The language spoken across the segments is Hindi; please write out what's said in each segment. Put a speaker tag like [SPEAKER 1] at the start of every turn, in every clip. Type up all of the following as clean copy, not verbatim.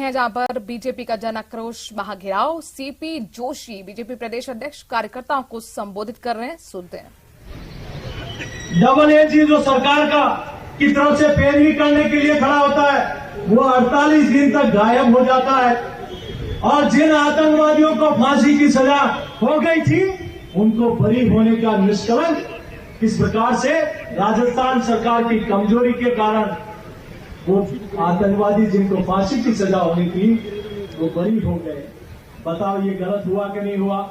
[SPEAKER 1] हैं जहां पर बीजेपी का जन आक्रोश महाघेराव। सीपी जोशी बीजेपी प्रदेश अध्यक्ष कार्यकर्ताओं को संबोधित कर रहे हैं, सुनते हैं।
[SPEAKER 2] डबल एजी जो सरकार का की तरफ से पैरवी करने के लिए खड़ा होता है वो 48 दिन तक गायब हो जाता है और जिन आतंकवादियों को फांसी की सजा हो गई थी उनको बरी होने का निष्कलंक इस प्रकार से राजस्थान सरकार की कमजोरी के कारण वो आतंकवादी जिनको फांसी की सजा होनी थी वो बरी हो गए। बताओ ये गलत हुआ कि नहीं हुआ?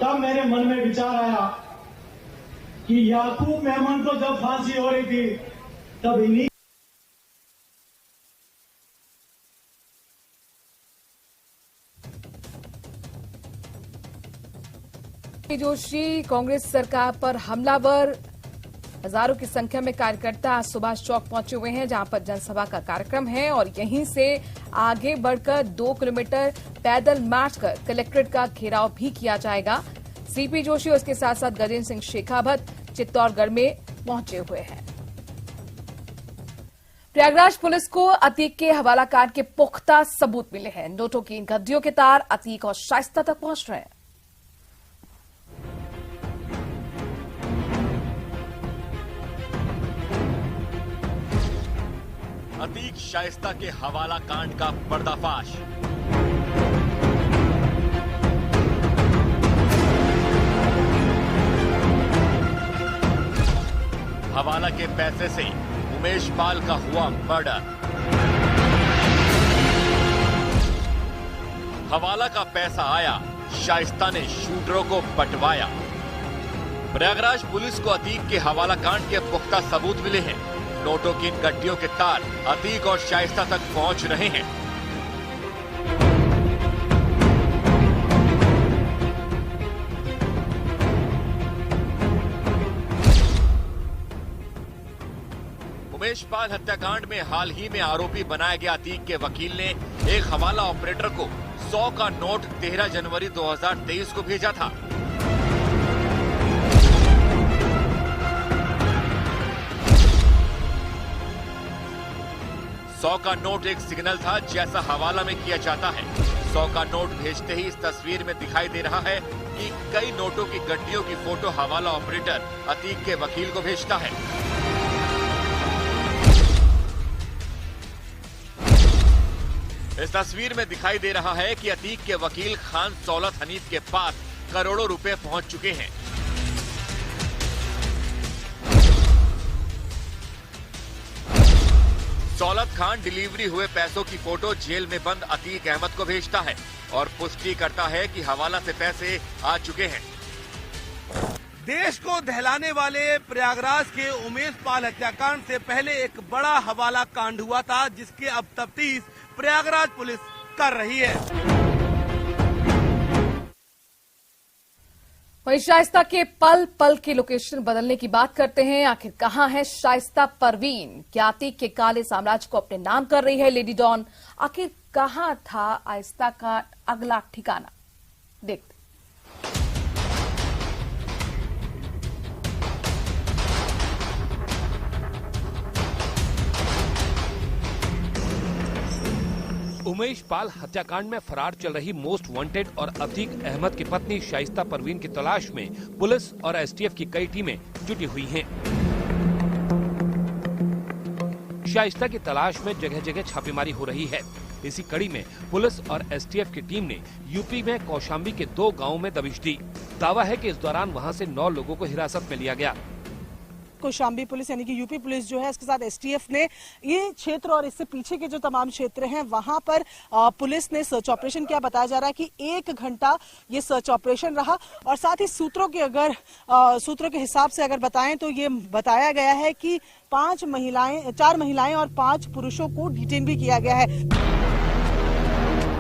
[SPEAKER 2] तब मेरे मन में विचार आया कि याकूब मेमन को जब फांसी हो रही थी तब इन्हीं
[SPEAKER 1] जोशी कांग्रेस सरकार पर हमलावर। हजारों की संख्या में कार्यकर्ता आज सुभाष चौक पहुंचे हुए हैं जहां पर जनसभा का कार्यक्रम है और यहीं से आगे बढ़कर 2 किलोमीटर पैदल मार्च कर कलेक्ट्रेट का घेराव भी किया जाएगा। सीपी जोशी और उसके साथ साथ गजेंद्र सिंह शेखावत चित्तौड़गढ़ में पहुंचे हुए हैं। प्रयागराज पुलिस को अतीक के हवाला कांड के पुख्ता सबूत मिले हैं। नोटों की इन गड्डियों के तार अतीक और शाइस्ता तक पहुंच रहे हैं।
[SPEAKER 3] अतीक शाइस्ता के हवाला कांड का पर्दाफाश। हवाला के पैसे से उमेश पाल का हुआ मर्डर। हवाला का पैसा आया, शाइस्ता ने शूटरों को बंटवाया। प्रयागराज पुलिस को अतीक के हवाला कांड के पुख्ता सबूत मिले हैं। नोटों की इन गड्डियों के तार अतीक और शाइस्ता तक पहुंच रहे हैं। उमेश पाल हत्याकांड में हाल ही में आरोपी बनाया गया अतीक के वकील ने एक हवाला ऑपरेटर को 100 का नोट 13 जनवरी 2023 को भेजा था। सौ का नोट एक सिग्नल था जैसा हवाला में किया जाता है। 100 का नोट भेजते ही इस तस्वीर में दिखाई दे रहा है कि कई नोटों की गड्डियों की फोटो हवाला ऑपरेटर अतीक के वकील को भेजता है। इस तस्वीर में दिखाई दे रहा है कि अतीक के वकील खान सौलत हनीफ के पास करोड़ों रुपए पहुंच चुके हैं। दौलत खान डिलीवरी हुए पैसों की फोटो जेल में बंद अतीक अहमद को भेजता है और पुष्टि करता है कि हवाला से पैसे आ चुके हैं।
[SPEAKER 4] देश को दहलाने वाले प्रयागराज के उमेश पाल हत्याकांड से पहले एक बड़ा हवाला कांड हुआ था जिसके अब तफ्तीश प्रयागराज पुलिस कर रही है।
[SPEAKER 1] वहीं शाइस्ता के पल पल की लोकेशन बदलने की बात करते हैं। आखिर कहां है शाइस्ता परवीन? क्या अतीक के काले साम्राज्य को अपने नाम कर रही है लेडी डॉन? आखिर कहां था आइस्ता का अगला ठिकाना? देखते।
[SPEAKER 5] उमेश पाल हत्याकांड में फरार चल रही मोस्ट वांटेड और अतीक अहमद की पत्नी शाइस्ता परवीन की तलाश में पुलिस और एसटीएफ की कई टीमें जुटी हुई हैं। शाइस्ता की तलाश में जगह जगह छापेमारी हो रही है। इसी कड़ी में पुलिस और एसटीएफ की टीम ने यूपी में कौशाम्बी के 2 गांवों में दबिश दी। दावा है कि इस दौरान वहां से 9 लोगों को हिरासत में लिया गया।
[SPEAKER 6] कौशाम्बी पुलिस यानी कि यूपी पुलिस जो है इसके साथ एसटीएफ ने ये क्षेत्र और इससे पीछे के जो तमाम क्षेत्र हैं वहां पर पुलिस ने सर्च ऑपरेशन किया। बताया जा रहा है कि 1 घंटा ये सर्च ऑपरेशन रहा और साथ ही सूत्रों के हिसाब से अगर बताएं तो ये बताया गया है कि 4 महिलाएं और 5 पुरुषों को डिटेन भी किया गया है।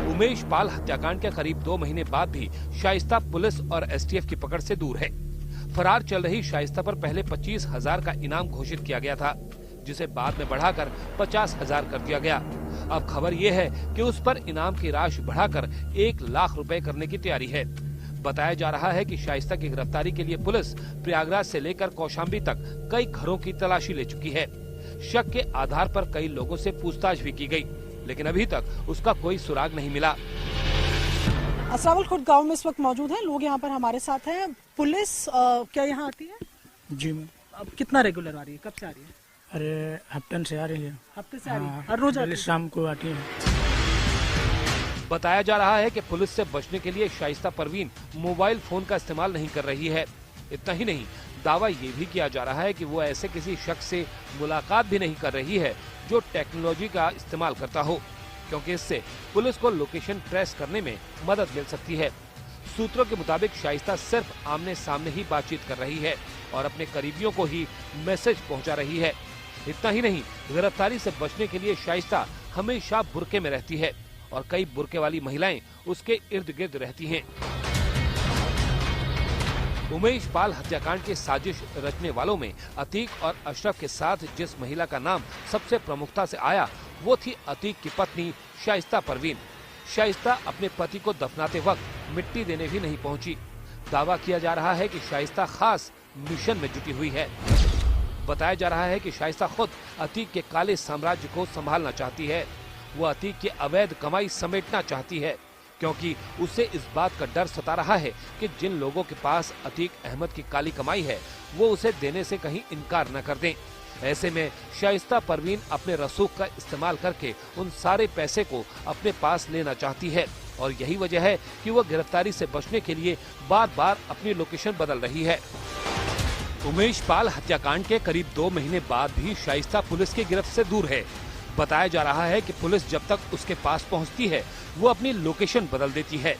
[SPEAKER 5] उमेश पाल हत्याकांड के करीब 2 महीने बाद भी शाइस्ता पुलिस और एसटीएफ की पकड़ से दूर है। फरार चल रही शाइस्ता पर पहले 25,000 का इनाम घोषित किया गया था, जिसे बाद में बढ़ाकर 50,000 कर दिया गया। अब खबर ये है कि उस पर इनाम की राशि बढ़ाकर 1 लाख रुपए करने की तैयारी है। बताया जा रहा है कि शाइस्ता की गिरफ्तारी के लिए पुलिस प्रयागराज से लेकर कौशाम्बी तक कई घरों की तलाशी ले चुकी है। शक के आधार पर कई लोगों से पूछताछ भी की गई, लेकिन अभी तक उसका कोई सुराग नहीं मिला।
[SPEAKER 6] असरावल खुर्द गांव में इस वक्त मौजूद हैं लोग, यहाँ पर हमारे साथ हैं। पुलिस क्या यहाँ आती है?
[SPEAKER 7] जी मैम।
[SPEAKER 6] अब कितना रेगुलर आ रही है, कब से आ रही है?
[SPEAKER 7] अरे हफ्तन से आ रही है।
[SPEAKER 6] हफ्ते से आ रही है?
[SPEAKER 7] हाँ,
[SPEAKER 6] हर रोज आती है?
[SPEAKER 7] शाम को आती है।
[SPEAKER 5] बताया जा रहा है कि पुलिस से बचने के लिए शाइस्ता परवीन मोबाइल फोन का इस्तेमाल नहीं कर रही है। इतना ही नहीं, दावा ये भी किया जा रहा है कि वो ऐसे किसी शख्स से मुलाकात भी नहीं कर रही है जो टेक्नोलॉजी का इस्तेमाल करता हो, क्योंकि इससे पुलिस को लोकेशन ट्रेस करने में मदद मिल सकती है। सूत्रों के मुताबिक शाइस्ता सिर्फ आमने सामने ही बातचीत कर रही है और अपने करीबियों को ही मैसेज पहुंचा रही है। इतना ही नहीं, गिरफ्तारी से बचने के लिए शाइस्ता हमेशा बुर्के में रहती है और कई बुर्के वाली महिलाएं उसके इर्द गिर्द रहती हैं। उमेश पाल हत्याकांड की साजिश रचने वालों में अतीक और अशरफ के साथ जिस महिला का नाम सबसे प्रमुखता से आया वो थी अतीक की पत्नी शाइस्ता परवीन। शाइस्ता अपने पति को दफनाते वक्त मिट्टी देने भी नहीं पहुंची। दावा किया जा रहा है कि शाइस्ता खास मिशन में जुटी हुई है। बताया जा रहा है कि शाइस्ता खुद अतीक के काले साम्राज्य को संभालना चाहती है। वो अतीक की अवैध कमाई समेटना चाहती है, क्योंकि उसे इस बात का डर सता रहा है कि जिन लोगों के पास अतीक अहमद की काली कमाई है वो उसे देने से कहीं इनकार न कर दें। ऐसे में शाइस्ता परवीन अपने रसूख का इस्तेमाल करके उन सारे पैसे को अपने पास लेना चाहती है और यही वजह है कि वो गिरफ्तारी से बचने के लिए बार बार अपनी लोकेशन बदल रही है। उमेश पाल हत्याकांड के करीब 2 महीने बाद भी शाइस्ता पुलिस की गिरफ्त से दूर है। बताया जा रहा है कि पुलिस जब तक उसके पास पहुंचती है वो अपनी लोकेशन बदल देती है।